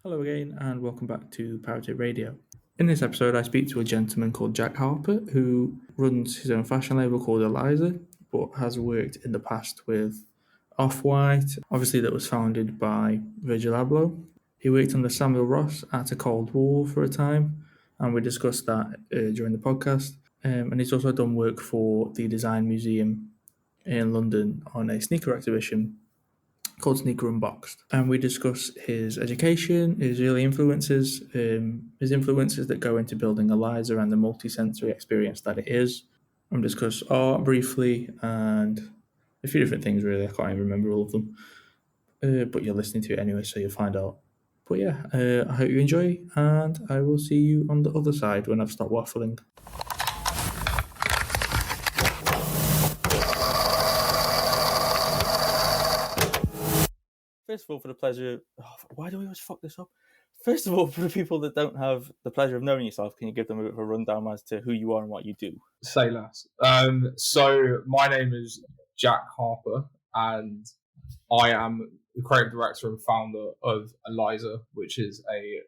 Hello again, and welcome back to Parrot Radio. In this episode, I speak to a gentleman called Jack Harper, who runs his own fashion label called Aeliza, but has worked in the past with Off-White, obviously that was founded by Virgil Abloh. He worked under Samuel Ross at a Cold War for a time, and we discussed that during the podcast. And he's also done work for the Design Museum in London on a sneaker exhibition called Sneaker Unboxed. And we discuss his education, his early influences, his influences that go into building Aeliza and the multi-sensory experience that it is. And discuss art briefly and a few different things, really. I can't even remember all of them. But you're listening to it anyway, so you'll find out. But yeah, I hope you enjoy, and I will see you on the other side when I've stopped waffling. First of all, for the pleasure... why do we always fuck this up? First of all, for the people that don't have the pleasure of knowing yourself, can you give them a bit of a rundown as to who you are and what you do? Say less. So my name is Jack Harper, and I am the creative director and founder of Aeliza, which is a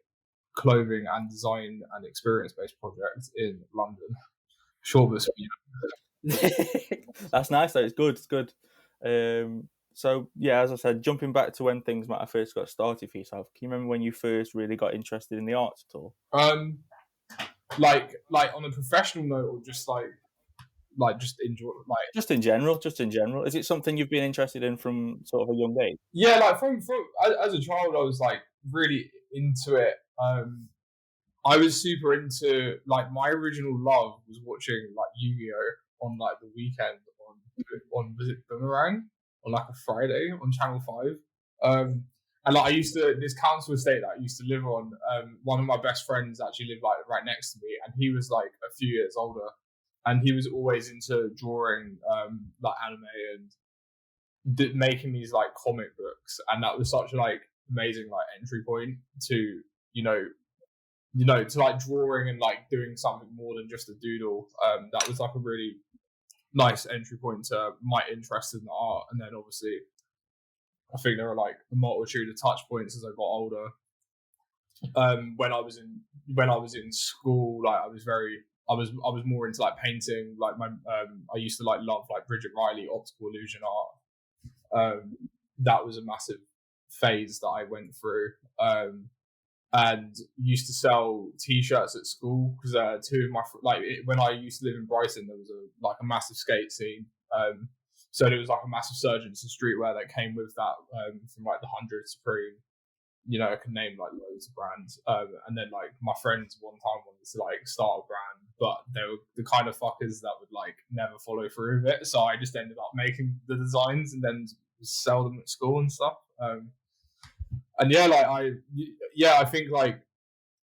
clothing and design and experience-based project in London. Short but sweet. That's nice, though. It's good. It's good. So, yeah, as I said, jumping back to when things might have first got started for yourself, can you remember when you first really got interested in the arts at all? Like on a professional note, or just just enjoy, just in general. Is it something you've been interested in from sort of a young age? Yeah, like from as a child, I was like really into it. I was super into, like, my original love was watching like Yu-Gi-Oh on like the weekend on was it Boomerang on like a Friday on Channel 5. And like I used to, this council estate that I used to live on, one of my best friends actually lived like right next to me, and he was like a few years older, and he was always into drawing like anime and making these like comic books, and that was such a like amazing like entry point to to like drawing and like doing something more than just a doodle. That was like a really nice entry point to my interest in the art. And then obviously I think there are like a multitude of touch points as I got older. When I was in school, like I was more into like painting. Like I used to like love like Bridget Riley optical illusion art. That was a massive phase that I went through. And used to sell T-shirts at school because two of my when I used to live in Brighton, there was a massive skate scene. So there was like a massive surge into streetwear that came with that, from like the 100 Supreme. I could name like loads of brands. And then like my friends one time wanted to like start a brand, but they were the kind of fuckers that would like never follow through with it. So I just ended up making the designs and then sell them at school and stuff. And I think like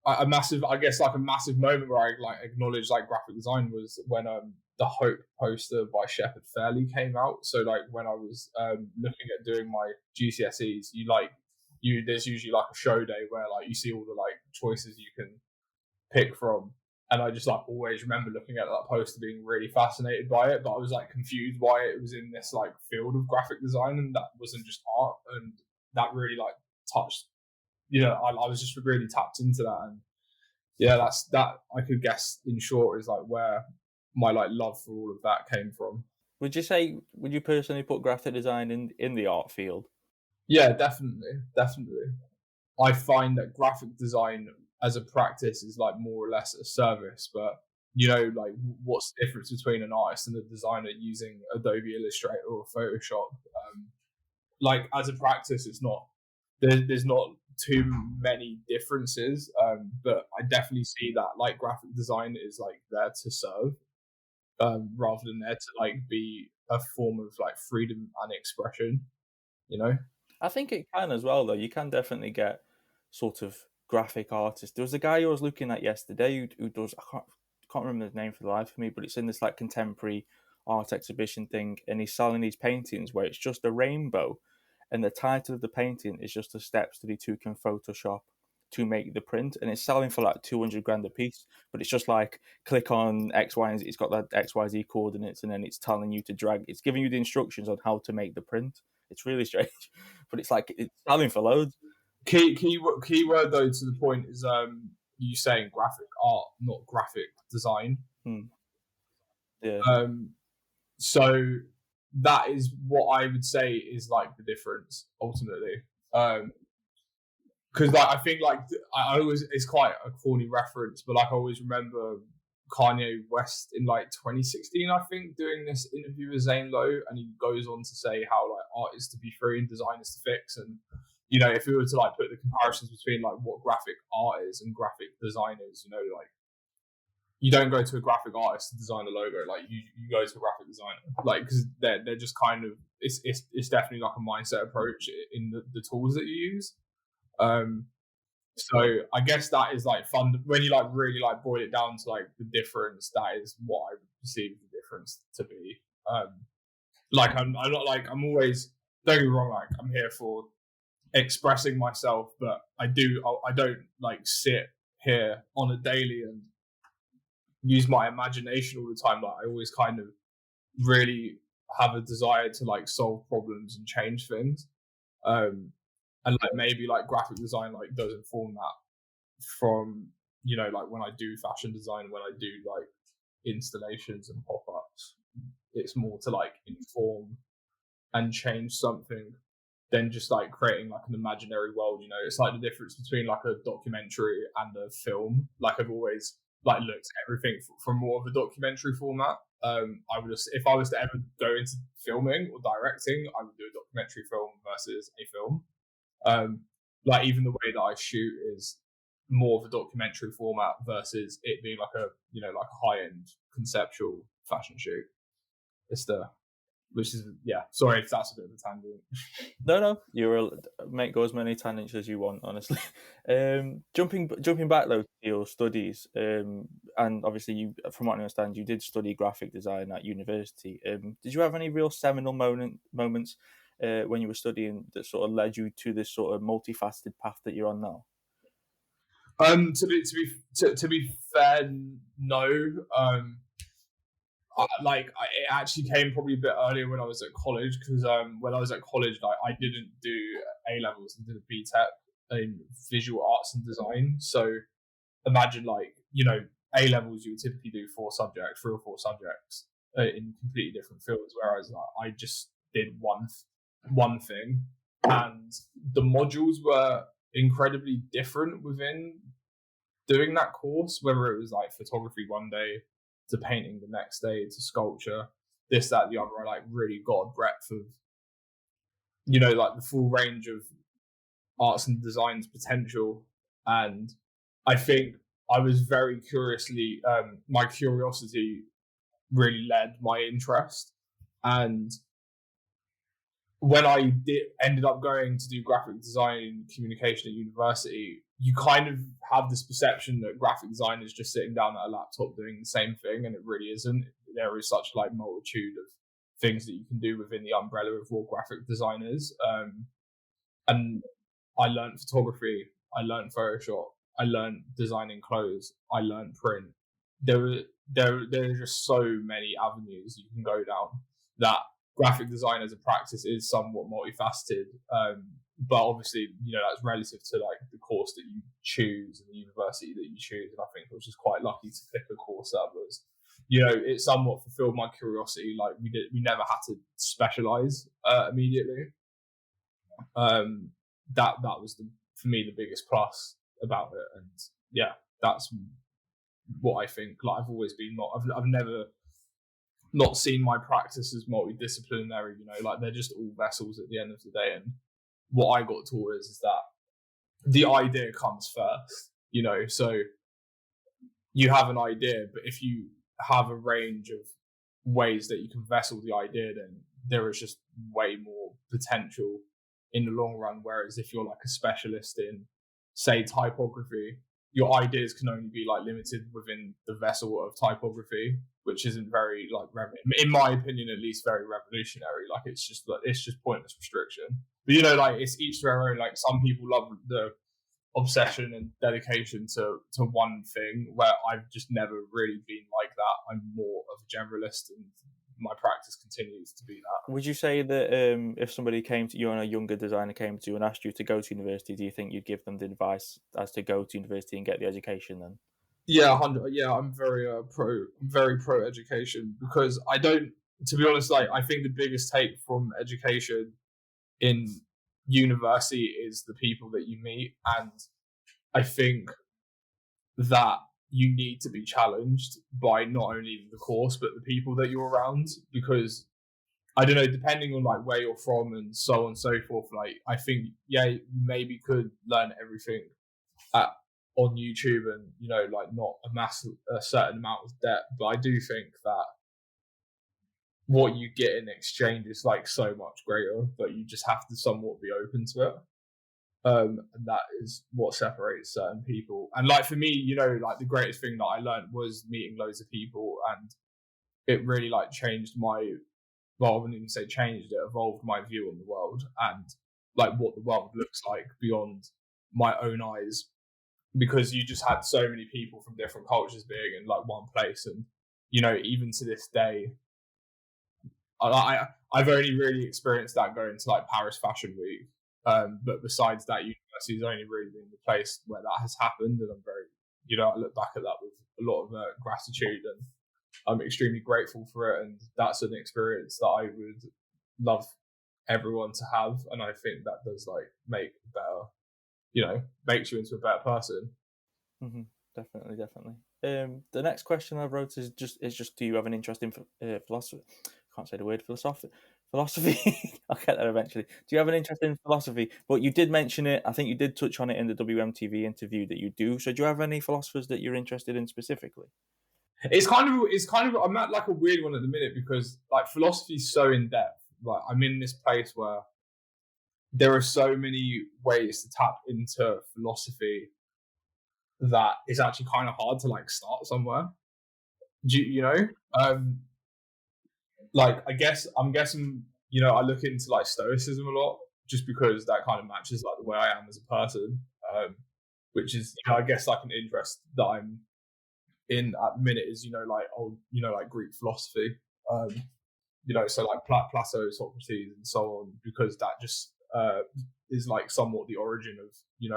a massive moment where I like acknowledged like graphic design was when the Hope poster by Shepard Fairley came out. So like when I was looking at doing my GCSEs, there's usually like a show day where like you see all the like choices you can pick from, and I just like always remember looking at that poster being really fascinated by it, but I was like confused why it was in this like field of graphic design and that wasn't just art, and that really like touched, I was just really tapped into that. And yeah, that's that I could guess in short is like where my like love for all of that came from. Would you personally put graphic design in the art field? Yeah, definitely. I find that graphic design as a practice is like more or less a service, but like what's the difference between an artist and a designer using Adobe Illustrator or Photoshop? Like as a practice, it's not there's not too many differences, but I definitely see that like graphic design is like there to serve, rather than there to like be a form of like freedom and expression, you know. I think it can as well, though. You can definitely get sort of graphic artists. There was a guy I was looking at yesterday who does, I can't remember his name for the life of me, but it's in this like contemporary art exhibition thing, and he's selling these paintings where it's just a rainbow, and the title of the painting is just the steps that he took in Photoshop to make the print, and it's selling for like 200 grand a piece. But it's just like click on X, Y, and Z. It's got that XYZ coordinates, and then it's telling you to drag. It's giving you the instructions on how to make the print. It's really strange, but it's like it's selling for loads. Keyword though to the point is you saying graphic art, not graphic design. Yeah. So that is what I would say is like the difference ultimately. Because like I think like I always, it's quite a corny reference, but like I always remember Kanye West in like 2016, I think, doing this interview with Zane Lowe, and he goes on to say how like art is to be free and design is to fix. And you know, if we were to like put the comparisons between like what graphic art is and graphic design is, you know, like you don't go to a graphic artist to design a logo, like you go to a graphic designer, like because they're just kind of it's definitely like a mindset approach in the tools that you use. So I guess that is like fun when you like really like boil it down to like the difference. That is what I perceive the difference to be. Like I'm not like I'm always, don't get me wrong, like I'm here for expressing myself, but I don't like sit here on a daily and use my imagination all the time. Like I always kind of really have a desire to like solve problems and change things. And like maybe like graphic design like does inform that from, you know, like when I do fashion design, when I do like installations and pop-ups, it's more to like inform and change something than just like creating like an imaginary world. You know, it's like the difference between like a documentary and a film. Like I've always like looked at everything from more of a documentary format. I would just, if I was to ever go into filming or directing, I would do a documentary film versus a film. Like even the way that I shoot is more of a documentary format versus it being like a, you know, like a high-end conceptual fashion shoot. It's which is, yeah, sorry if that's a bit of a tangent. No, you're make go as many tangents as you want, honestly. Jumping back though to your studies, and obviously you, from what I understand, you did study graphic design at university. Did you have any real seminal moments when you were studying that sort of led you to this sort of multifaceted path that you're on now? To be fair, no. It actually came probably a bit earlier when I was at college, because when I was at college, like I didn't do A levels, I did a BTEC in visual arts and design. So imagine like, you know, A levels you would typically do 3 or 4 subjects in completely different fields, whereas like, I just did one thing, and the modules were incredibly different within doing that course, whether it was like photography one day to painting the next day to sculpture, this, that, the other. I like really got a breadth of, you know, like the full range of arts and designs potential. And I think I was very curiously, my curiosity really led my interest. And when I ended up going to do graphic design and communication at university, you kind of have this perception that graphic design is just sitting down at a laptop doing the same thing, and it really isn't. There is such like multitude of things that you can do within the umbrella of what graphic design is. And I learned photography, I learned Photoshop, I learned designing clothes, I learned print. There are just so many avenues you can go down that graphic design as a practice is somewhat multifaceted, but obviously, you know, that's relative to like the course that you choose and the university that you choose. And I think I was just quite lucky to pick a course that was, you know, it somewhat fulfilled my curiosity. Like we never had to specialize immediately. That was for me the biggest plus about it. And yeah, that's what I think. Like I've always been I've never not seen my practice as multidisciplinary, you know, like they're just all vessels at the end of the day. And what I got taught is that the idea comes first, so you have an idea, but if you have a range of ways that you can vessel the idea, then there is just way more potential in the long run. Whereas if you're like a specialist in, say, typography, your ideas can only be like limited within the vessel of typography, which isn't very like, in my opinion, at least, very revolutionary. Like it's just pointless restriction. But like it's each their own. Like some people love the obsession and dedication to one thing, where I've just never really been like that. I'm more of a generalist, and my practice continues to be that. Would you say that if somebody came to you and a younger designer came to you and asked you to go to university, do you think you'd give them the advice as to go to university and get the education then? Yeah, 100. Yeah, I'm very pro education, because I don't, to be honest, like I think the biggest take from education in university is the people that you meet, and I think that you need to be challenged by not only the course but the people that you're around, because I don't know, depending on like where you're from and so on and so forth, like I think you maybe could learn everything on YouTube and like not amass a certain amount of debt, but I do think that what you get in exchange is like so much greater, but you just have to somewhat be open to it. And that is what separates certain people. And like for me, like the greatest thing that I learned was meeting loads of people, and it really like changed I wouldn't even say changed, it evolved my view on the world and like what the world looks like beyond my own eyes, because you just had so many people from different cultures being in like one place. And even to this day, I've only really experienced that going to like Paris Fashion Week, but besides that, university has only really been the place where that has happened, and I'm very, I look back at that with a lot of gratitude, and I'm extremely grateful for it. And that's an experience that I would love everyone to have, and I think that does like make better, makes you into a better person. Mm-hmm. Definitely. The next question I wrote is just do you have an interest in philosophy? I can't say the word philosophy. I'll get there eventually. Do you have an interest in philosophy? But you did mention it. I think you did touch on it in the WMTV interview that you do. So do you have any philosophers that you're interested in specifically? It's kind of I'm at like a weird one at the minute, because like philosophy is so in depth. Like I'm in this place where there are so many ways to tap into philosophy that it's actually kind of hard to like start somewhere. Like I'm guessing, I look into like stoicism a lot, just because that kind of matches like the way I am as a person, which is, I guess like an interest that I'm in at the minute is, like Greek philosophy, so like Plato, Socrates, and so on, because that just is like somewhat the origin of,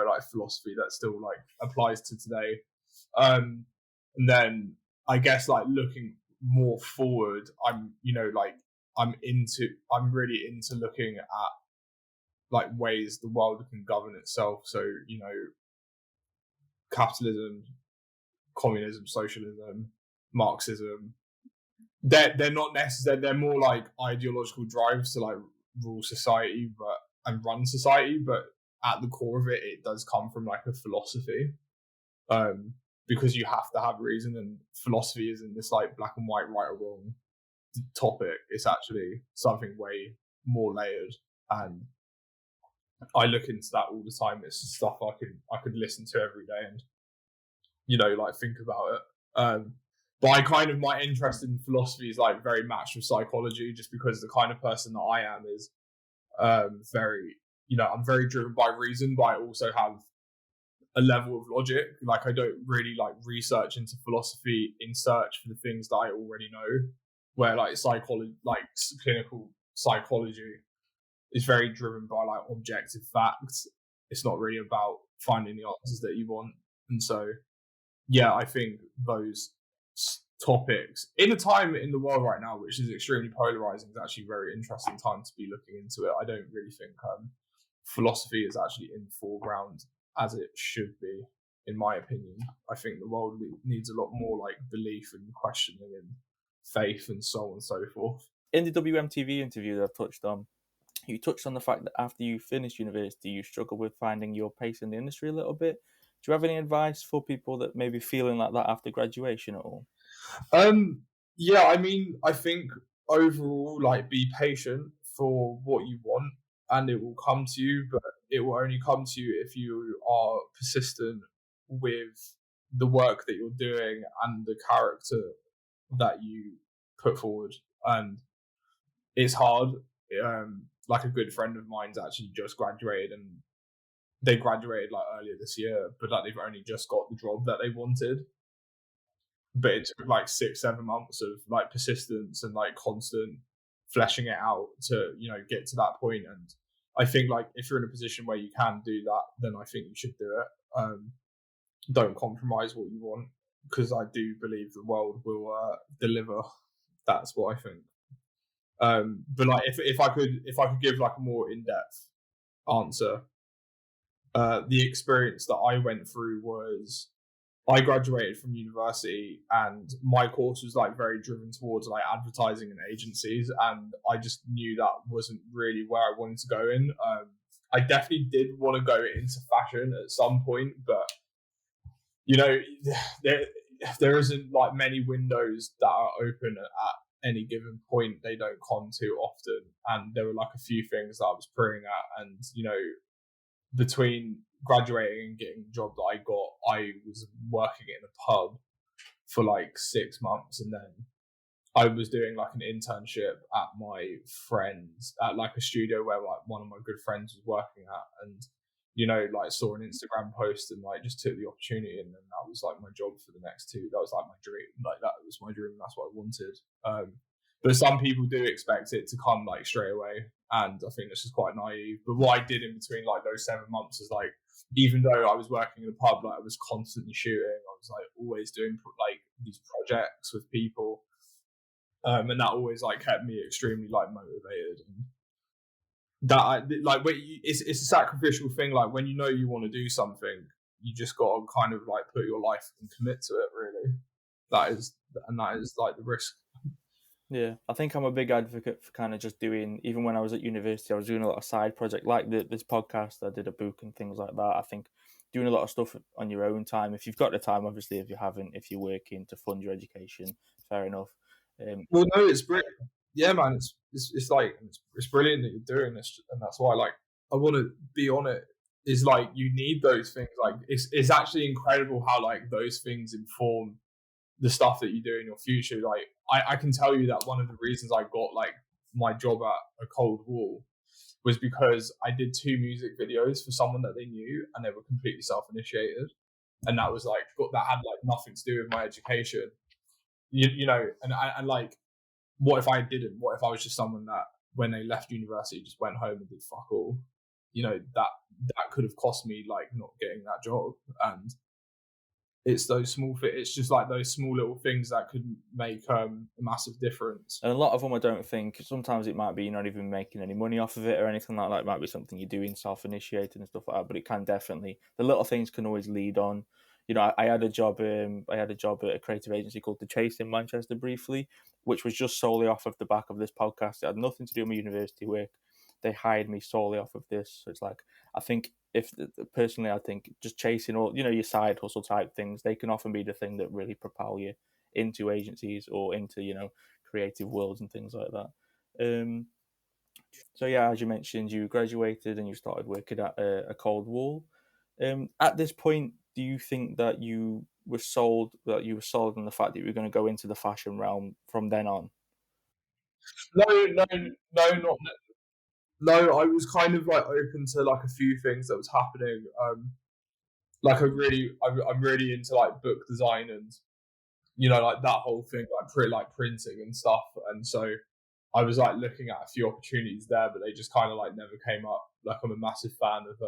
like philosophy that still like applies to today. And then I guess like looking more forward, I'm really into looking at like ways the world can govern itself. So, capitalism, communism, socialism, Marxism, they're not necessary. They're more like ideological drives to like rule society, and run society. But at the core of it, it does come from like a philosophy, because you have to have reason, and philosophy isn't this like black and white, right or wrong topic. It's actually something way more layered, and I look into that all the time. It's stuff I could listen to every day and like think about it. But my interest in philosophy is like very matched with psychology, just because the kind of person that I am is very, I'm very driven by reason, but I also have a level of logic. Like I don't really like research into philosophy in search for the things that I already know, where like psychology, like clinical psychology, is very driven by like objective facts. It's not really about finding the answers that you want. And so, yeah, I think those topics in a time in the world right now, which is extremely polarizing, is actually a very interesting time to be looking into it. I don't really think philosophy is actually in the foreground as it should be, in my opinion. I think the world needs a lot more like belief and questioning and faith and so on and so forth. In the WMTV interview that I've touched on, You touched on the fact that after you finished university, you struggle with finding your pace in the industry a little bit. Do you have any advice for people that may be feeling like that after graduation at all? Yeah, I mean, I think overall, like, be patient for what you want, and it will come to you. But it will only come to you if you are persistent with the work that you're doing and the character that you put forward. And it's hard. Like, a good friend of mine's actually just graduated, and they graduated like earlier this year, but like they've only just got the job that they wanted. But it took like 6-7 months of like persistence and like constant fleshing it out to, you know, get to that point. And I think, like, if you're in a position where you can do that, then I think you should do it. Don't compromise what you want, because I do believe the world will deliver. That's what I think. But like, if I could give like a more in-depth answer, the experience that I went through was, I graduated from university and my course was like very driven towards like advertising and agencies, and I just knew that wasn't really where I wanted to go in. I definitely did want to go into fashion at some point, but you know, there isn't like many windows that are open at any given point. They don't come too often, and there were like a few things that I was praying at, and you know, between graduating and getting the job that I got, I was working in a pub for like 6 months, and then I was doing like an internship at my friend's, at like a studio where like one of my good friends was working at, and you know, like saw an Instagram post and like just took the opportunity, and then that was like my job for the next 2. That was like my dream. Like, that was my dream. That's what I wanted. But some people do expect it to come like straight away, and I think this is quite naive. But what I did in between like those 7 months is, like, even though I was working in a pub, like I was constantly shooting. I was like always doing like these projects with people, and that always like kept me extremely like motivated. And that it's a sacrificial thing. Like, when you know you want to do something, you just got to kind of like put your life and commit to it. Really, that is like the risk. Yeah, I think I'm a big advocate for kind of just doing, even when I was at university, I was doing a lot of side projects like this podcast. I did a book and things like that. I think doing a lot of stuff on your own time, if you've got the time, obviously. If you haven't, if you're working to fund your education, fair enough. Well, no, it's brilliant. Yeah, man, it's like it's brilliant that you're doing this, and that's why, like, I want to be on it. Is like, you need those things. Like, it's actually incredible how like those things inform the stuff that you do in your future. Like, I can tell you that one of the reasons I got like my job at a Cold Wall was because I did 2 music videos for someone that they knew, and they were completely self-initiated, and that was like that had like nothing to do with my education. You know, and like, what if I didn't? What if I was just someone that, when they left university, just went home and did fuck all? You know, that could have cost me like not getting that job. And it's just like those small little things that could make a massive difference. And a lot of them, I don't think, sometimes it might be you're not even making any money off of it or anything like that. It might be something you're doing self-initiated and stuff like that, but it can definitely, the little things can always lead on. You know, I had a job at a creative agency called The Chase in Manchester briefly, which was just solely off of the back of this podcast. It had nothing to do with my university work. They hired me solely off of this. So it's like, I think personally, I think just chasing all, you know, your side hustle type things, they can often be the thing that really propel you into agencies or into, you know, creative worlds and things like that. So yeah, as you mentioned, you graduated and you started working at a Cold Wall. At this point, do you think that you were sold on the fact that you were going to go into the fashion realm from then on? No, not. No, I was kind of like open to like a few things that was happening. Like, I'm really into like book design and, you know, like that whole thing, like printing and stuff. And so I was like looking at a few opportunities there, but they just kind of like never came up. Like, I'm a massive fan of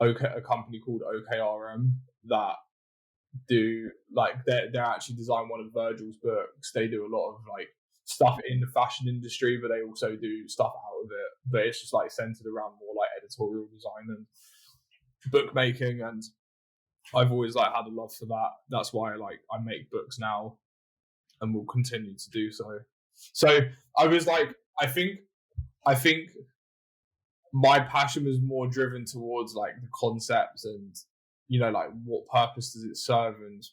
a company called OKRM that do like, they're actually design one of Virgil's books. They do a lot of like stuff in the fashion industry, but they also do stuff out of it. But it's just like centered around more like editorial design and bookmaking, and I've always like had a love for that. That's why I make books now, and will continue to do so. So I was like, I think my passion was more driven towards like the concepts and, you know, like what purpose does it serve? And,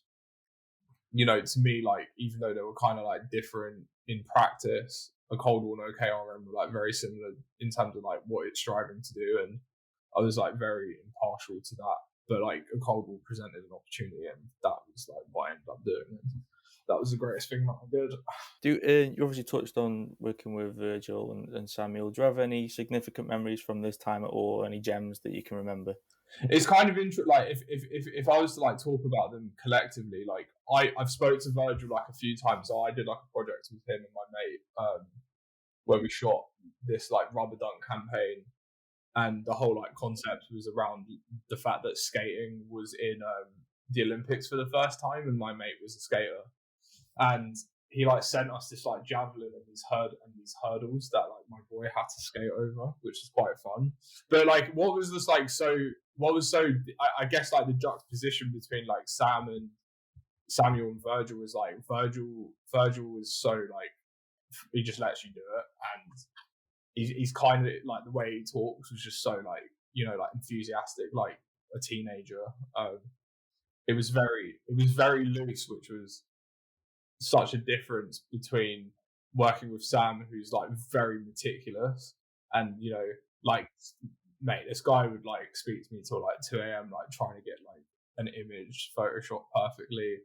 you know, to me, like, even though they were kind of like different in practice, a Cold War and OKRM were like very similar in terms of like what it's striving to do. And I was like very impartial to that. But like a Cold War presented an opportunity, and that was like what I ended up doing. And that was the greatest thing that I did. You obviously touched on working with Virgil and Samuel. Do you have any significant memories from this time at all? Any gems that you can remember? It's kind of interesting. Like if I was to like talk about them collectively, like I've spoke to Virgil like a few times. So I did like a project with him and my mate where we shot this like rubber dunk campaign, and the whole like concept was around the fact that skating was in the Olympics for the first time, and my mate was a skater, and he like sent us this like javelin and these hurdles that like my boy had to skate over, which is quite fun. But like, what was I guess like the juxtaposition between like Samuel and Virgil was like Virgil was so like he just lets you do it, and he's kind of like the way he talks was just so like, you know, like enthusiastic, like a teenager. It was very loose, which was such a difference between working with Sam, who's like very meticulous, and, you know, like, mate, this guy would like speak to me till like 2 a.m. like trying to get like an image photoshopped perfectly,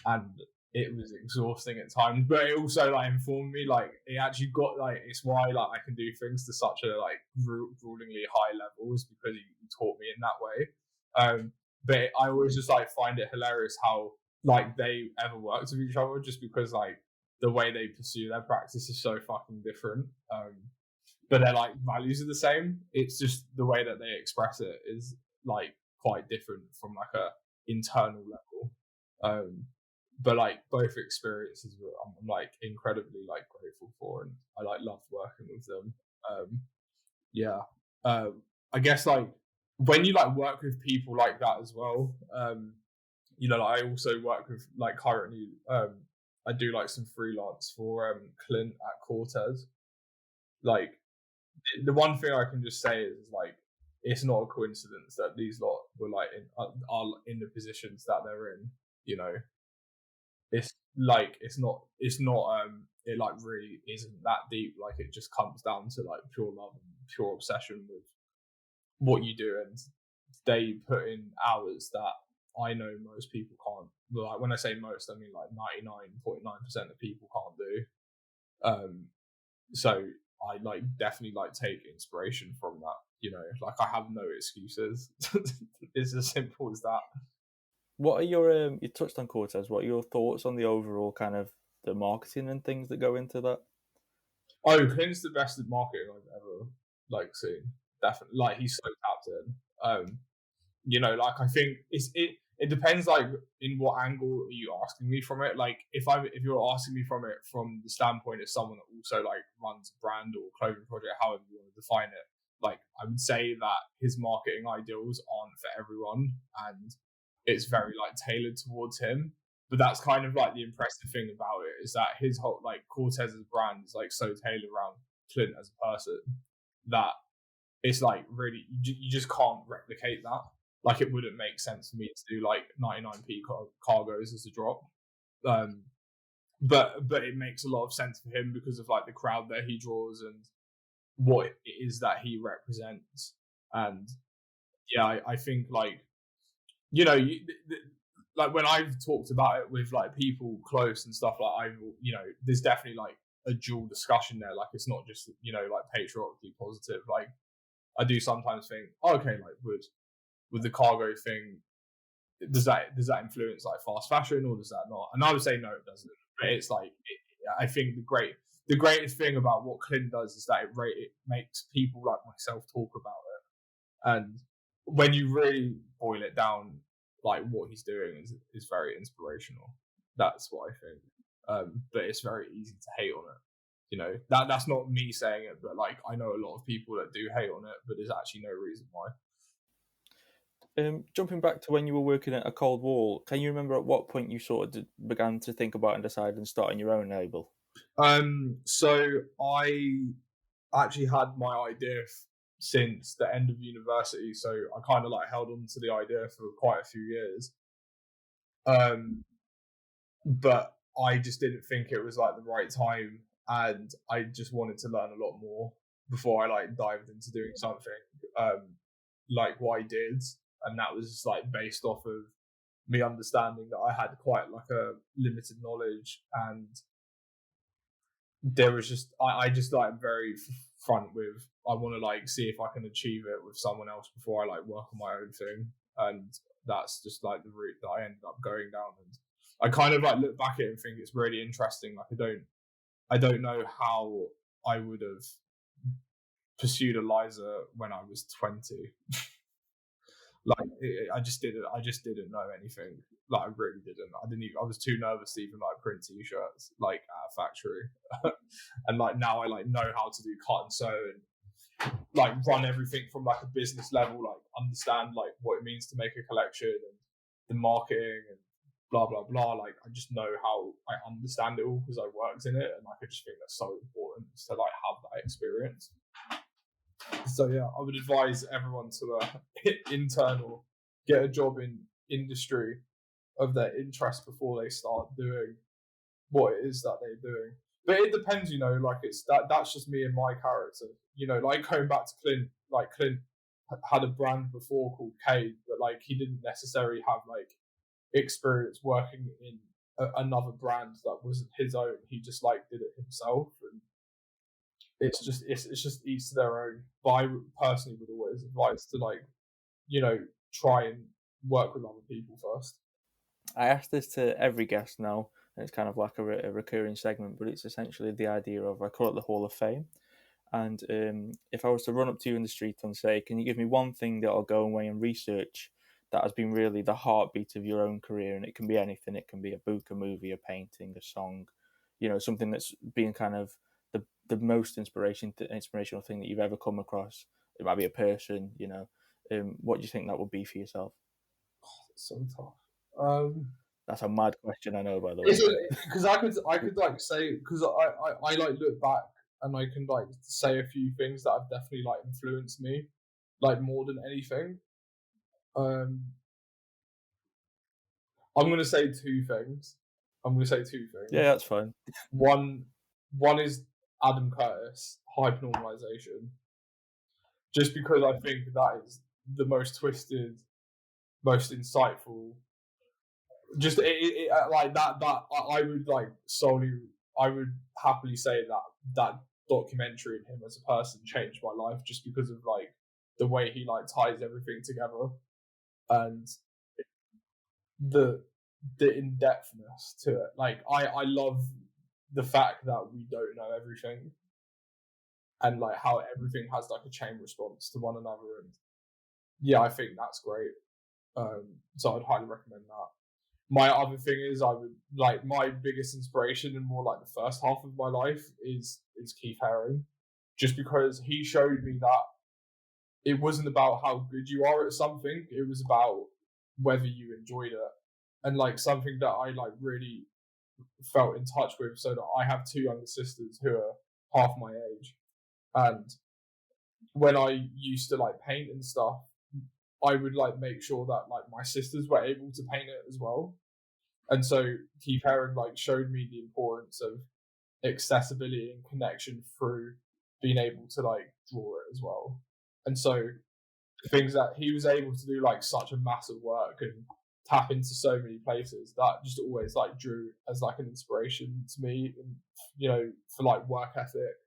and it was exhausting at times, but it also like informed me, like it actually got like, it's why like I can do things to such a like rulingly high levels, because he taught me in that way. But I always just like find it hilarious how like they ever worked with each other, just because like the way they pursue their practice is so fucking different. But their like values are the same. It's just the way that they express it is like quite different from like a internal level. But like both experiences I'm like incredibly like grateful for, and I like loved working with them. I guess like when you like work with people like that as well, you know, like, I also work with like currently I do like some freelance for Clint at Cortez. Like the one thing I can just say is like, it's not a coincidence that these lot were like are in the positions that they're in, you know. It's like it like really isn't that deep. Like it just comes down to like pure love and pure obsession with what you do, and they put in hours that I know most people can't. Well, like when I say most, I mean like 99.9% of people can't do. So I like definitely like take inspiration from that, you know. Like I have no excuses. It's as simple as that. What are your you touched on Cortez, what are your thoughts on the overall kind of the marketing and things that go into that? Oh, Clint's the best at marketing I've ever like seen. Definitely, like he's so tapped in. You know, like I think it depends like in what angle are you asking me from it. Like if you're asking me from it from the standpoint of someone that also like runs a brand or clothing project, however you want to define it, like I would say that his marketing ideals aren't for everyone, and it's very like tailored towards him. But that's kind of like the impressive thing about it, is that his whole like Cortez's brand is like so tailored around Clint as a person that it's like really you just can't replicate that. Like it wouldn't make sense for me to do like 99p cargos as a drop. But it makes a lot of sense for him because of like the crowd that he draws and what it is that he represents. And yeah, I think like, you know, like when I've talked about it with like people close and stuff, like you know, there's definitely like a dual discussion there. Like it's not just, you know, like patriotically positive. Like I do sometimes think, oh, okay, like with the cargo thing, does that influence like fast fashion or does that not? And I would say no, it doesn't. But it's like I think the greatest thing about what Clint does is that it makes people like myself talk about it. And when you really boil it down, like what he's doing is very inspirational. That's what I think. But it's very easy to hate on it. You know, that's not me saying it, but like I know a lot of people that do hate on it, but there's actually no reason why. Jumping back to when you were working at a Cold Wall, can you remember at what point you sort of began to think about and decide and starting your own label? So I actually had my idea since the end of university, so I kind of like held on to the idea for quite a few years. But I just didn't think it was like the right time, and I just wanted to learn a lot more before I like dived into doing something like what I did, and that was just like based off of me understanding that I had quite like a limited knowledge, and there was just I just like very front with I want to like see if I can achieve it with someone else before I like work on my own thing, and that's just like the route that I ended up going down. And I kind of like look back at it and think it's really interesting. Like I don't know how I would have pursued Aeliza when I was 20. Like I just didn't know anything. Like I really didn't. I was too nervous to even like print t-shirts like at a factory. And like now I like know how to do cut and sew and like run everything from like a business level, like understand like what it means to make a collection and the marketing and blah blah blah. Like I just know how I understand it all because I worked in it, and like I just think that's so important to like have that experience. So yeah, I would advise everyone to intern or get a job in industry of their interest before they start doing what it is that they're doing. But it depends, you know, like that's just me and my character. You know, like going back to Clint, like Clint had a brand before called Cade, but like he didn't necessarily have like experience working in another brand that wasn't his own. He just like did it himself, and it's just each to their own. But I personally would always advise to like, you know, try and work with other people first. I ask this to every guest now, and it's kind of like a recurring segment, but it's essentially the idea of, I call it the Hall of Fame. And if I was to run up to you in the street and say, can you give me one thing that I'll go away and research that has been really the heartbeat of your own career? And it can be anything. It can be a book, a movie, a painting, a song, you know, something that's been kind of the most inspirational thing that you've ever come across. It might be a person, you know. What do you think that would be for yourself? Oh, that's so tough. That's a mad question, I know, by the way. Because I could like say, because I like look back and I can like say a few things that have definitely like influenced me, like more than anything. I'm gonna say two things. Yeah, that's fine. One is Adam Curtis, hyper normalization. Just because I think that is the most twisted, most insightful. Just like that. I would like solely. I would happily say that documentary and him as a person changed my life, just because of like the way he like ties everything together, and the in-depthness to it. Like I love the fact that we don't know everything, and like how everything has like a chain response to one another. And yeah, I think that's great. So I'd highly recommend that. My other thing is I would like my biggest inspiration in more like the first half of my life is Keith Haring, just because he showed me that it wasn't about how good you are at something, it was about whether you enjoyed it. And like something that I like really felt in touch with, so that I have two younger sisters who are half my age, and when I used to like paint and stuff, I would like make sure that like my sisters were able to paint it as well. And so Keith Haring like showed me the importance of accessibility and connection through being able to like draw it as well. And so things that he was able to do like such a massive work and tap into so many places, that just always like drew as like an inspiration to me, and, you know, for like work ethic,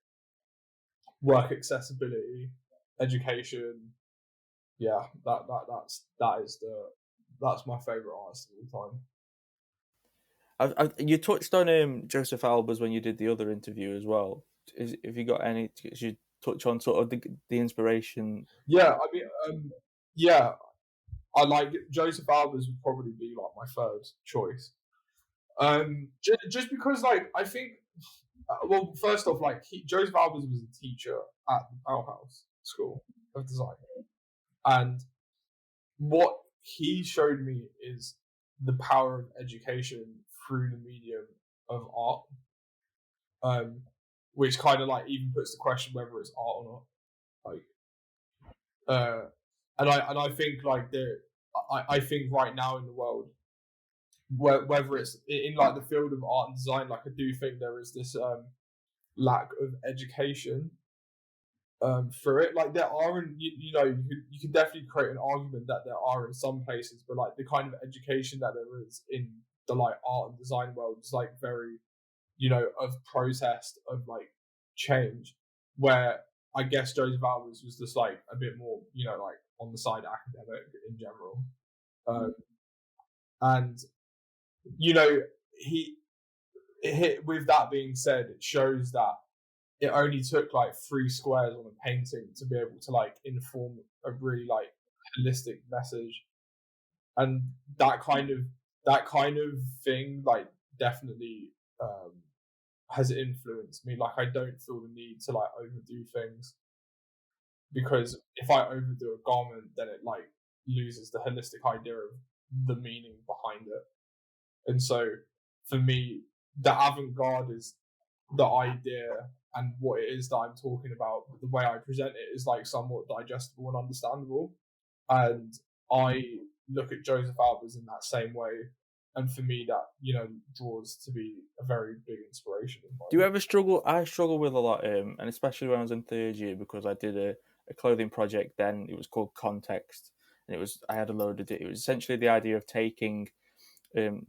work accessibility, education. Yeah, that's my favorite artist of all time. You touched on Joseph Albers when you did the other interview as well. Have you got any? You touch on sort of the inspiration? Yeah, I mean, yeah, I like Joseph Albers would probably be like my third choice. Just because like I think, well, first off, like Joseph Albers was a teacher at the Bauhaus School of Design, and what he showed me is the power of education through the medium of art, which kind of like even puts the question whether it's art or not. Like And I think like I think right now in the world, whether it's in like the field of art and design, like I do think there is this lack of education for it. Like there are, you know, you can definitely create an argument that there are in some places, but like the kind of education that there is in the like art and design world is like very, you know, of protest, of like change, where I guess Joseph Albers was just like a bit more, you know, like on the side academic in general. And, you know, with that being said, it shows that it only took like 3 squares on a painting to be able to like inform a really like holistic message. And that kind of thing like definitely has influenced me. Like I don't feel the need to like overdo things, because if I overdo a garment, then it like loses the holistic idea of the meaning behind it. And so for me, the avant-garde is the idea, and what it is that I'm talking about, the way I present it is like somewhat digestible and understandable. And I look at Joseph Albers in that same way. And for me, that, you know, draws to be a very big inspiration. Do you ever struggle? I struggle with a lot, and especially when I was in 3rd year, because I did a clothing project then. It was called Context, and I had a load of it. It was essentially the idea of taking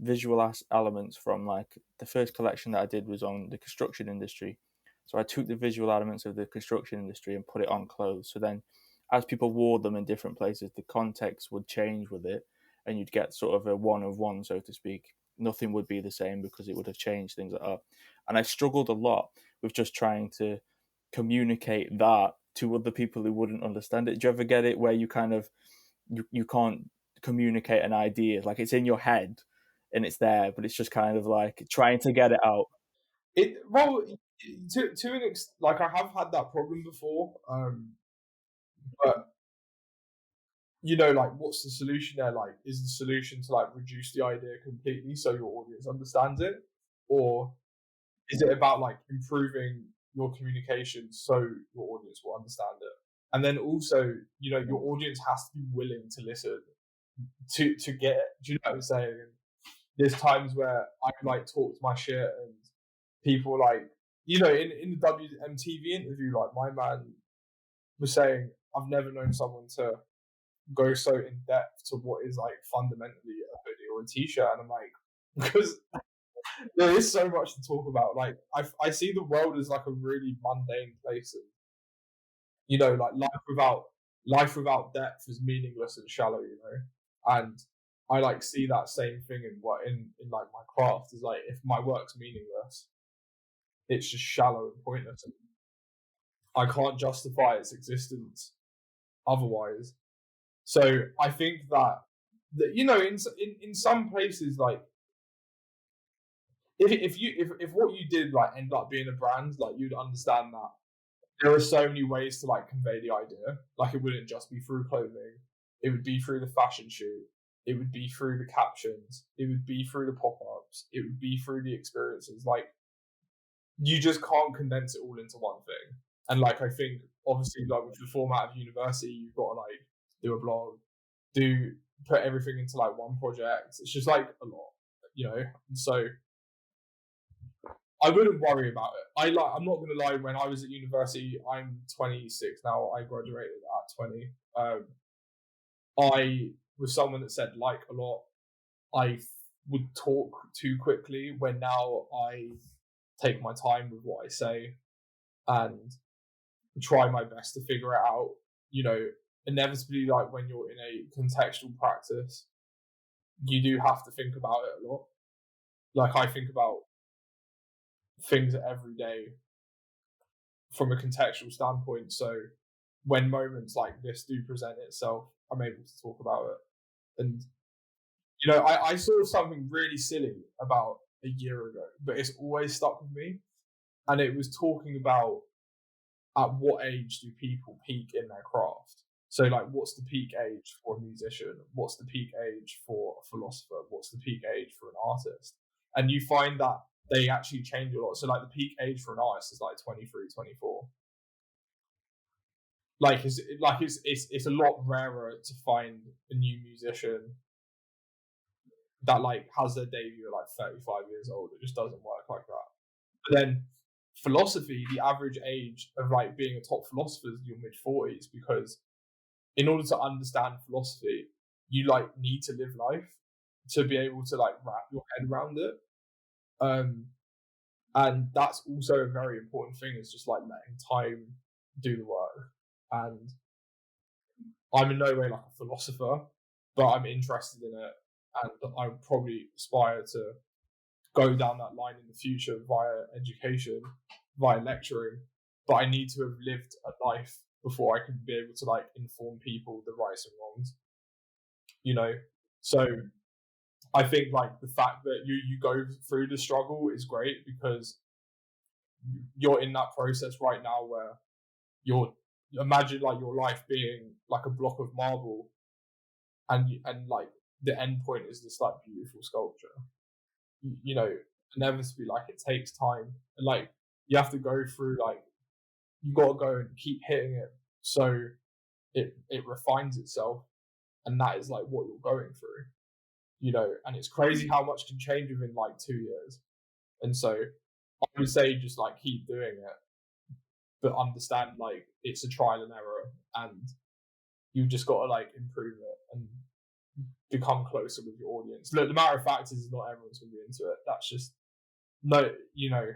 visual elements from like the first collection that I did was on the construction industry. So I took the visual elements of the construction industry and put it on clothes. So then as people wore them in different places, the context would change with it, and you'd get sort of a one of one, so to speak. Nothing would be the same because it would have changed, things like that. And I struggled a lot with just trying to communicate that to other people who wouldn't understand it. Do you ever get it where you kind of, you can't communicate an idea, like it's in your head and it's there, but it's just kind of like trying to get it out? To an extent, like I have had that problem before, but you know, like what's the solution there? Like, is the solution to like reduce the idea completely so your audience understands it, or is it about like improving your communication so your audience will understand it? And then also, you know, your audience has to be willing to listen to get it. Do you know what I'm saying? And there's times where I like talked my shit and people like, you know, in the WMTV interview, like my man was saying, I've never known someone to go so in depth to what is like fundamentally a hoodie or a t-shirt. And I'm like, because there is so much to talk about. Like I see the world as like a really mundane place, and you know, like life without depth is meaningless and shallow, you know. And I like see that same thing in like my craft, is like if my work's meaningless, it's just shallow and pointless, and I can't justify its existence otherwise. So I think that you know, in some places, like if what you did like end up being a brand, like you'd understand that there are so many ways to like convey the idea. Like it wouldn't just be through clothing; it would be through the fashion shoot, it would be through the captions, it would be through the pop-ups, it would be through the experiences. Like you just can't condense it all into one thing. And like I think obviously like with the format of university, you've got to like do a blog, put everything into like one project. It's just like a lot, you know. And so I wouldn't worry about it. I'm not gonna lie, when I was at university, I'm 26 now, I graduated at 20. I was someone that said like a lot. I would talk too quickly, when now I take my time with what I say and try my best to figure it out. You know, inevitably, like when you're in a contextual practice, you do have to think about it a lot. Like I think about things every day from a contextual standpoint. So when moments like this do present itself, I'm able to talk about it. And you know, I saw something really silly about a year ago, but it's always stuck with me. And it was talking about at what age do people peak in their craft. So like, what's the peak age for a musician? What's the peak age for a philosopher? What's the peak age for an artist? And you find that they actually change a lot. So like the peak age for an artist is like 23, 24. it's a lot rarer to find a new musician that like has their debut at like 35 years old. It just doesn't work like that. But then philosophy, the average age of like being a top philosopher is your mid 40s, because in order to understand philosophy, you like need to live life to be able to like wrap your head around it. And that's also a very important thing, is just like letting time do the work. And I'm in no way like a philosopher, but I'm interested in it, and I would probably aspire to go down that line in the future via education, via lecturing. But I need to have lived a life before I can be able to like inform people the rights and wrongs. You know, so I think like the fact that you go through the struggle is great, because you're in that process right now where you're imagine like your life being like a block of marble, and like the end point is this like beautiful sculpture. You know, inevitably like it takes time, and like you have to go through like you got to go and keep hitting it so it refines itself, and that is like what you're going through. You know, and it's crazy how much can change within like 2 years. And so I would say just like keep doing it, but understand like it's a trial and error, and you just got to like improve it and become closer with your audience. Look, the matter of fact is not everyone's going to be into it. That's just no, you know,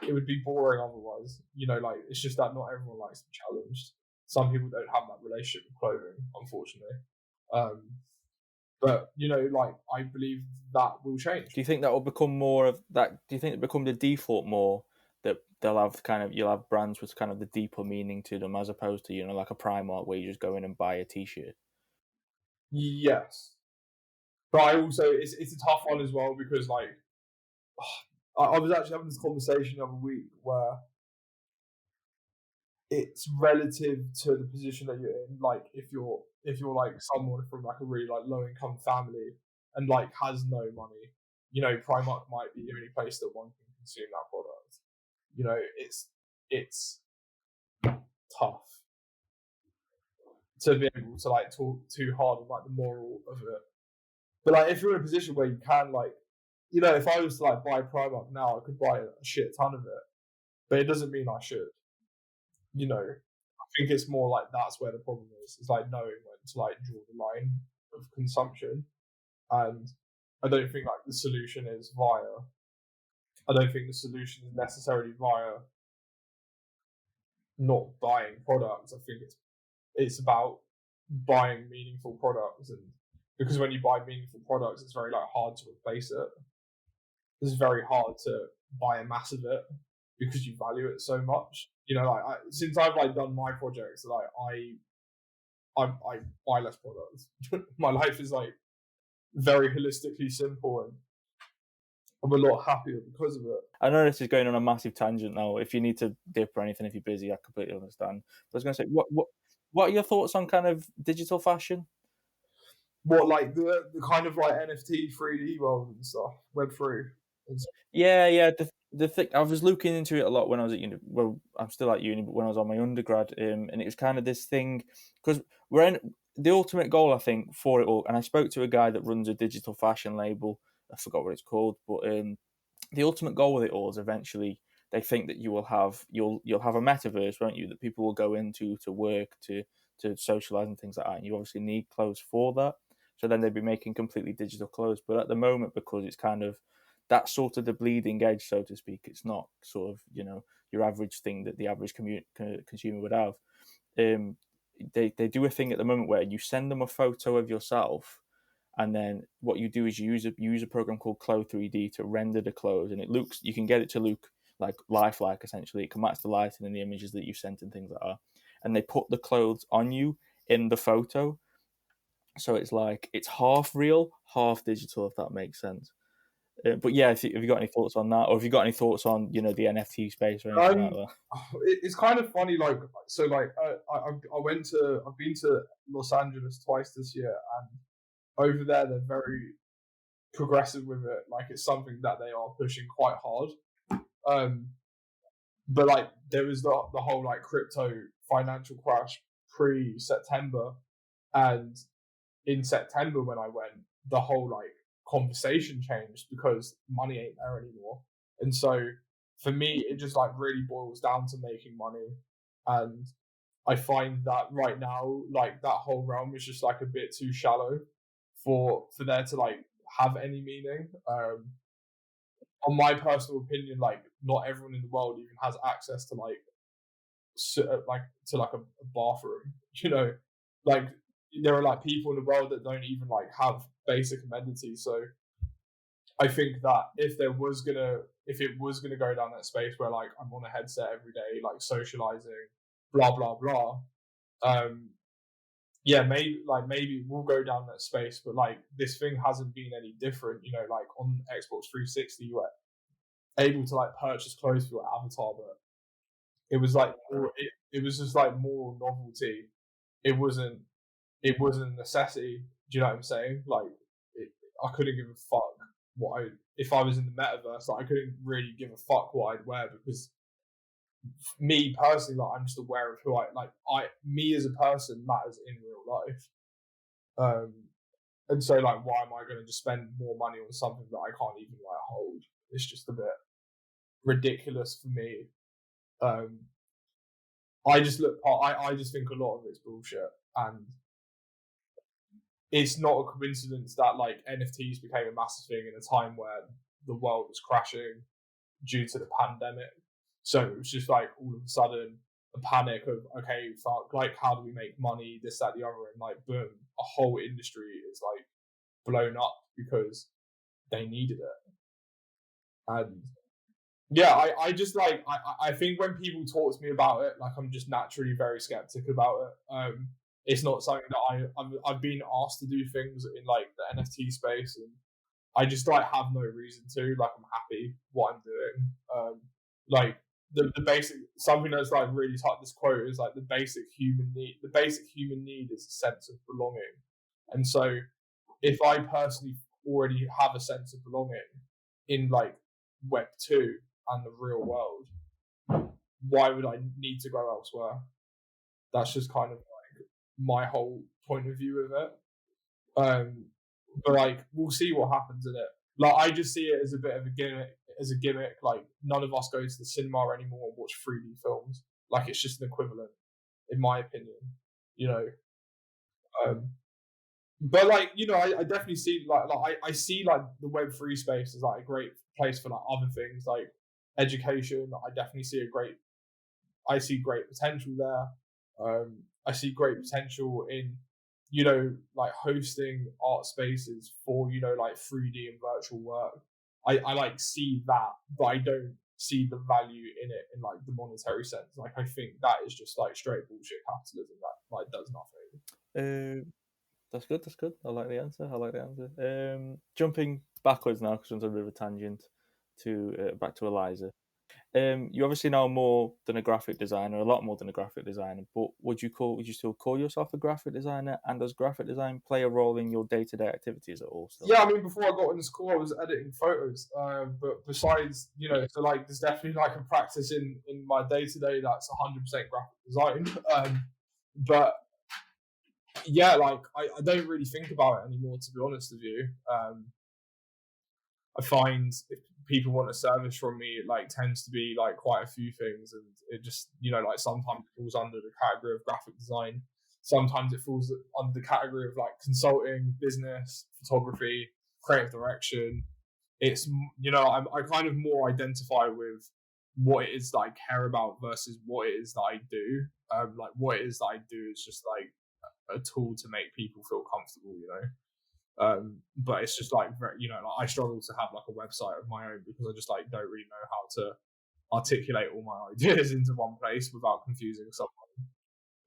it would be boring otherwise. You know, like it's just that not everyone likes to be challenged. Some people don't have that relationship with clothing, unfortunately. But you know, like I believe that will change. Do you think that will become more of that? Do you think it become the default more, that they'll have kind of, you'll have brands with kind of the deeper meaning to them, as opposed to, you know, like a Primark where you just go in and buy a t-shirt? Yes, but I also it's a tough one as well, because like I was actually having this conversation the other week where it's relative to the position that you're in. Like if you're like someone from like a really like low income family and like has no money, you know, Primark might be the only place that one can consume that product. You know, it's tough to be able to like talk too hard on like the moral of it. But like if you're in a position where you can like, you know, if I was to like buy Primark now, I could buy a shit ton of it, but it doesn't mean I should. You know, I think it's more like that's where the problem is. It's like knowing when to like draw the line of consumption, and I don't think like the solution is via. I don't think the solution is necessarily via not buying products. I think it's about buying meaningful products, and because when you buy meaningful products, it's very like hard to replace it. It's very hard to buy a mass of it because you value it so much. You know, like since I've like done my projects, like I buy less products. My life is like very holistically simple, and I'm a lot happier because of it. I know this is going on a massive tangent now. If you need to dip or anything, if you're busy, I completely understand. But I was going to say, what are your thoughts on kind of digital fashion? What, like the kind of like NFT 3D world and stuff, Web3? Yeah. The thing, I was looking into it a lot when I was at uni. Well, I'm still at uni, but when I was on my undergrad, and it was kind of this thing, because we're in the ultimate goal, I think, for it all. And I spoke to a guy that runs a digital fashion label. I forgot what it's called, but the ultimate goal with it all is eventually they think that you'll have a metaverse, won't you? That people will go into to work, to socialize and things like that. And you obviously need clothes for that. So then they'd be making completely digital clothes. But at the moment, because it's kind of that's sort of the bleeding edge, so to speak. It's not sort of, you know, your average thing that the average consumer would have. They do a thing at the moment where you send them a photo of yourself, and then what you do is you use a program called Clo 3D to render the clothes, and you can get it to look like lifelike, essentially. It can match the lighting and the images that you sent and things like that. And they put the clothes on you in the photo. So it's like, it's half real, half digital, if that makes sense. But yeah, have you got any thoughts on that, or have you got any thoughts on, you know, the NFT space or anything like that? It's kind of funny, like so, like I've been to Los Angeles twice this year, and over there they're very progressive with it. Like it's something that they are pushing quite hard. But like there was the whole like crypto financial crash pre-September, and in September when I went, the whole like conversation changed because money ain't there anymore. And so for me, it just like really boils down to making money. And I find that right now, like that whole realm is just like a bit too shallow for there to like have any meaning. On my personal opinion, like not everyone in the world even has access to like a bathroom. You know, like there are like people in the world that don't even like have basic amenities. So I think that if it was gonna go down that space where like I'm on a headset every day, like socializing, blah blah blah, yeah, maybe we'll go down that space. But like this thing hasn't been any different. You know, like on Xbox 360, you were able to like purchase clothes for your avatar, but it was like it was just like more novelty. It wasn't a necessity. Do you know what I'm saying? Like I couldn't give a fuck if I was in the metaverse. Like I couldn't really give a fuck what I'd wear because me personally, like I'm just aware of who me as a person matters in real life. And so like why am I going to just spend more money on something that I can't even like hold? It's just a bit ridiculous for me. I just think a lot of it's bullshit, and it's not a coincidence that like NFTs became a massive thing in a time where the world was crashing due to the pandemic. So it was just like all of a sudden a panic of okay, fuck, like how do we make money, this, that, the other, and like boom, a whole industry is like blown up because they needed it. And yeah, I just like I think when people talk to me about it, like I'm just naturally very skeptic about it. It's not something that I've been asked to do things in like the NFT space, and I just like have no reason to. Like I'm happy what I'm doing. Like the basic something that's like really tight. This quote is like the basic human need. The basic human need is a sense of belonging, and so if I personally already have a sense of belonging in like Web 2 and the real world, why would I need to go elsewhere? That's just kind of like my whole point of view of it. But like we'll see what happens in it. Like I just see it as a bit of a gimmick. Like none of us go to the cinema anymore and watch 3D films. Like it's just an equivalent, in my opinion. You know. But like you know, I definitely see I see like the Web3 space as like a great place for like other things like education. I definitely see I see great potential there. I see great potential in you know like hosting art spaces for you know like 3D and virtual work. I like see that, but I don't see the value in it in like the monetary sense. Like I think that is just like straight bullshit capitalism that like does nothing. That's good. That's good. I like the answer. Jumping backwards now because we're on a bit of a tangent to back to Aeliza. You obviously know more than a graphic designer, a lot more than a graphic designer. But would you still call yourself a graphic designer? And does graphic design play a role in your day-to-day activities at all? Yeah, I mean, before I got into school, I was editing photos. But besides, you know, so like, there's definitely like a practice in my day-to-day that's 100% graphic design. But yeah, like I don't really think about it anymore, to be honest with you. I find if people want a service from me, it like tends to be like quite a few things, and it just you know like sometimes it falls under the category of graphic design, sometimes it falls under the category of like consulting, business, photography, creative direction. It's you know I kind of more identify with what it is that I care about versus what it is that I do. Like what it is that I do is just like a tool to make people feel comfortable, you know. But it's just like you know, like I struggle to have like a website of my own because I just like don't really know how to articulate all my ideas into one place without confusing someone.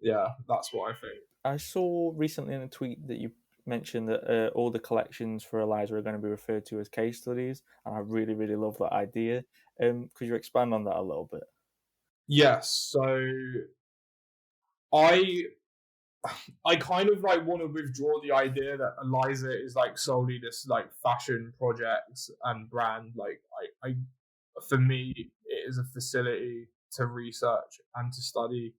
Yeah, that's what I think. I saw recently in a tweet that you mentioned that all the collections for Aeliza are going to be referred to as case studies, and I really, really love that idea. Could you expand on that a little bit? Yes, so I kind of like want to withdraw the idea that Aeliza is like solely this like fashion project and brand. Like I for me, it is a facility to research and to study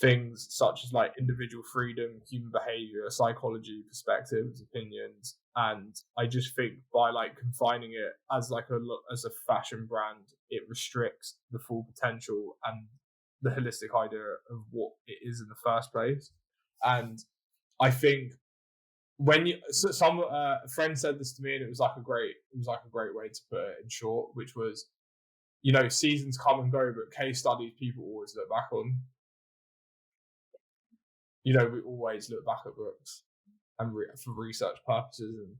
things such as like individual freedom, human behavior, psychology, perspectives, opinions, and I just think by like confining it as like as a fashion brand, it restricts the full potential and the holistic idea of what it is in the first place. And I think when some friend said this to me, and it was like a great way to put it in short, which was, seasons come and go, but case studies people always look back on. We always look back at books and for research purposes, and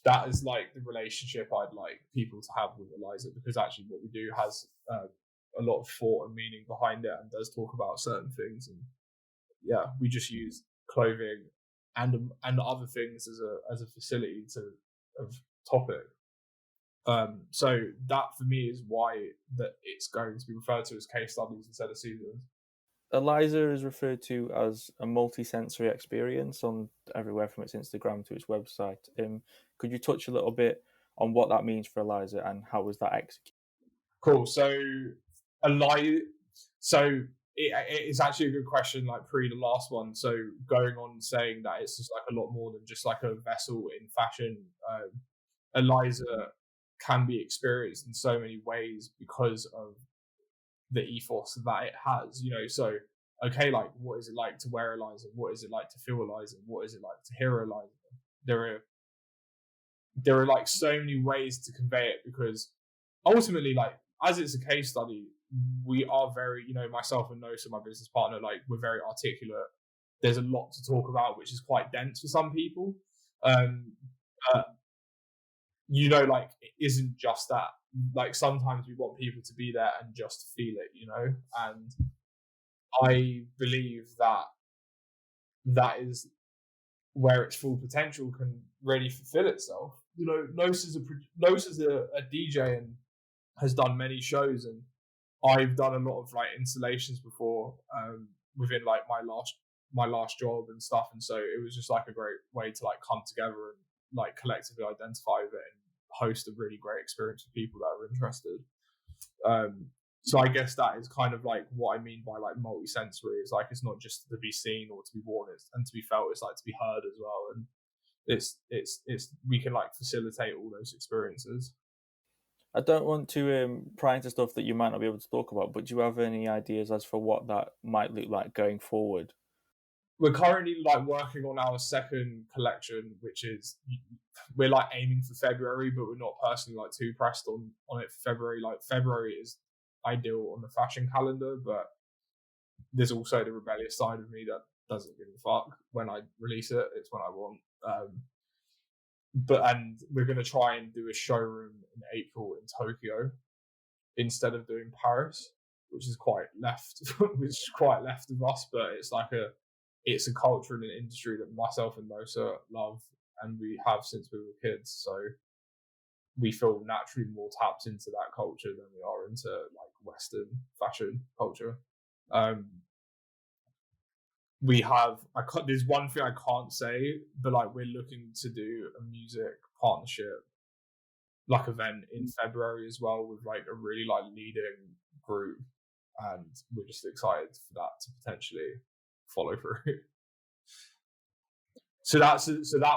that is like the relationship I'd like people to have with Aeliza, because actually what we do has a lot of thought and meaning behind it, and does talk about certain things. And yeah, we just use clothing and other things as a facility of topic. So that for me is why that it's going to be referred to as case studies instead of seasons. Aeliza is referred to as a multi-sensory experience on everywhere from its Instagram to its website. Could you touch a little bit on what that means for Aeliza and how was that executed? Cool. So it's actually a good question, like pre the last one. So going on saying that it's just like a lot more than just like a vessel in fashion. Aeliza can be experienced in so many ways because of the ethos that it has, so okay, like what is it like to wear Aeliza? What is it like to feel Aeliza? What is it like to hear Aeliza? There are like so many ways to convey it, because ultimately, like, as it's a case study, we are very, myself and Nosa, my business partner, like, we're very articulate. There's a lot to talk about, which is quite dense for some people. Like, it isn't just that. Like, sometimes we want people to be there and just feel it, and I believe that is where its full potential can really fulfill itself. Nos is a DJ and has done many shows, and I've done a lot of like installations before within like my last job and stuff, and so it was just like a great way to like come together and like collectively identify with it and host a really great experience for people that are interested. So I guess that is kind of like what I mean by like multi-sensory. It's like it's not just to be seen or to be worn, and to be felt. It's like to be heard as well, and it's we can like facilitate all those experiences. I don't want to pry into stuff that you might not be able to talk about, but do you have any ideas as for what that might look like going forward? We're currently like working on our second collection, which is we're like aiming for February, but we're not personally like too pressed on it for February. Like February is ideal on the fashion calendar, but there's also the rebellious side of me that doesn't give a fuck when I release it. It's when I want. And we're going to try and do a showroom in April in Tokyo instead of doing Paris, which is quite left of us, but it's a culture and an industry that myself and Nosa love, and we have since we were kids. So we feel naturally more tapped into that culture than we are into like Western fashion culture. There's one thing I can't say, but like we're looking to do a music partnership like event in February as well with like a really like leading group, and we're just excited for that to potentially follow through. So that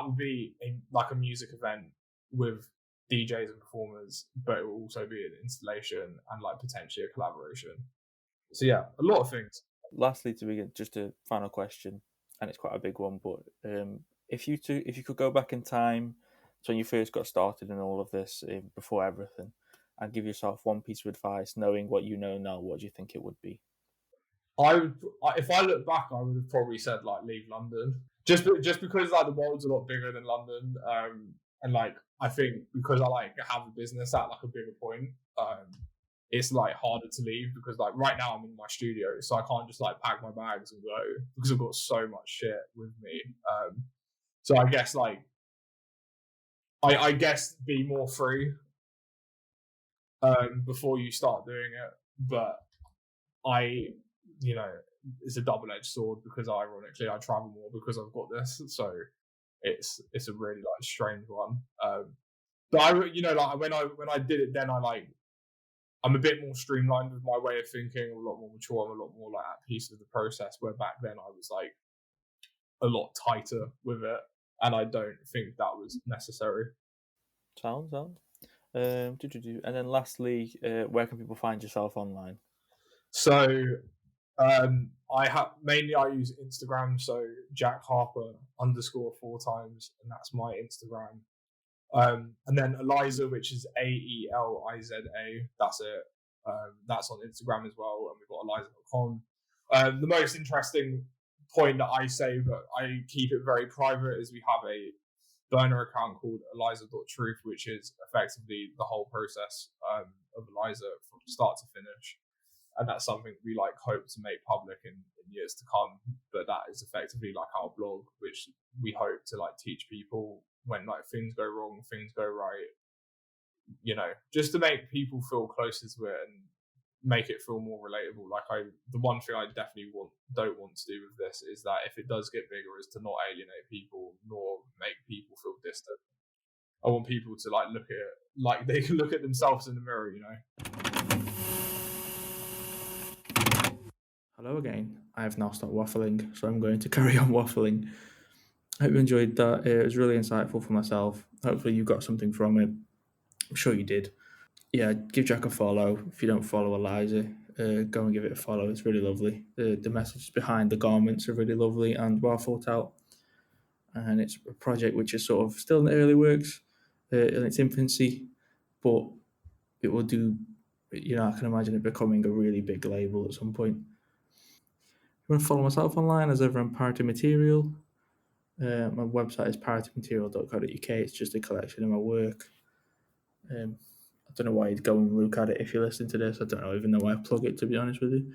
will be like a music event with DJs and performers, but it will also be an installation and like potentially a collaboration. So yeah, a lot of things. Lastly, to begin, just a final question, and it's quite a big one, but if you could go back in time to when you first got started in all of this, before everything, and give yourself one piece of advice, knowing what you know now, what do you think it would be? If I look back, I would have probably said like leave London, just because like the world's a lot bigger than London, and like I think because I like have a business at like a bigger point, it's like harder to leave, because like right now I'm in my studio, so I can't just like pack my bags and go, because I've got so much shit with me. So I guess like I guess be more free before you start doing it, but it's a double-edged sword, because ironically I travel more because I've got this, so it's a really like strange one. But like when I did it, then I'm a bit more streamlined with my way of thinking, a lot more mature. I'm a lot more like at peace with the process. Where back then I was like a lot tighter with it, and I don't think that was necessary. Sound. And then lastly, where can people find yourself online? So I use Instagram, so Jack Harper _4 times, and that's my Instagram. And then Aeliza, which is Aeliza, that's it. That's on Instagram as well, and we've got Aeliza.com. The most interesting point that I say, but I keep it very private, is we have a burner account called Aeliza.truth, which is effectively the whole process of Aeliza from start to finish. And that's something we like hope to make public in years to come. But that is effectively like our blog, which we hope to like teach people when like things go wrong, things go right, you know, just to make people feel closer to it and make it feel more relatable. The one thing I definitely don't want to do with this is that if it does get bigger, is to not alienate people nor make people feel distant. I want people to like look at it like they can look at themselves in the mirror, you know. Hello again. I have now stopped waffling, so I'm going to carry on waffling. I hope you enjoyed that. It was really insightful for myself. Hopefully you got something from it. I'm sure you did. Yeah, give Jack a follow. If you don't follow Aeliza, go and give it a follow. It's really lovely. The messages behind the garments are really lovely and well thought out. And it's a project which is sort of still in the early works, in its infancy, but it will do, you know, I can imagine it becoming a really big label at some point. You want to follow myself online as ever, I'm Parity Material. My website is paritymaterial.co.uk. It's just a collection of my work. I don't know why you'd go and look at it if you listen to this. I don't even know why I plug it, to be honest with you.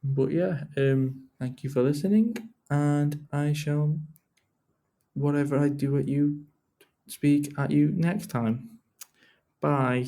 But yeah, thank you for listening, and I shall, whatever I do at you, speak at you next time. Bye.